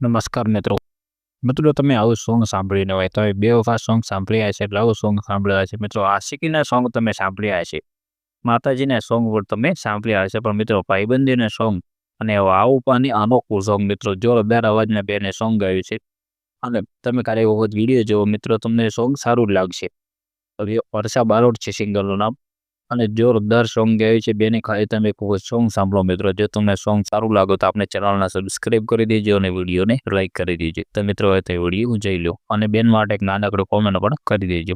નમસ્કાર મિત્રો. મિત્રો તમે આવું સોંગ સાંભળીને હોય તમે બેવફા સોંગ સાંભળ્યા હશે એટલે આવું સોંગ સાંભળ્યા હશે. મિત્રો આશિકીના સોંગ તમે સાંભળ્યા હશે, માતાજીના સોંગ પણ તમે સાંભળ્યા હશે, પણ મિત્રો ભાઈબંધીના સોંગ અને આવું પાની અનોખું સોંગ મિત્રો જોરદાર અવાજના બેને સોંગ ગાયું છે. અને તમે ક્યારેક વખત વિડીયો જુઓ મિત્રો તમને સોંગ સારું જ લાગશે. હવે વર્ષા બારોટ છે સિંગરનું નામ અને જોરદાર સોંગ ગાયું છે બેને. ખાલી તમે સોંગ સાંભળો મિત્રો. જો તમને સોંગ સારું લાગે તો આપણે ચેનલને સબસ્ક્રાઇબ કરી દેજો અને વિડીયોને લાઈક કરી દેજો. તો મિત્રો હવે તે વિડીયો જોઈ લો અને બેન માટે એક નાનકડું કોમેન્ટ પણ કરી દેજો.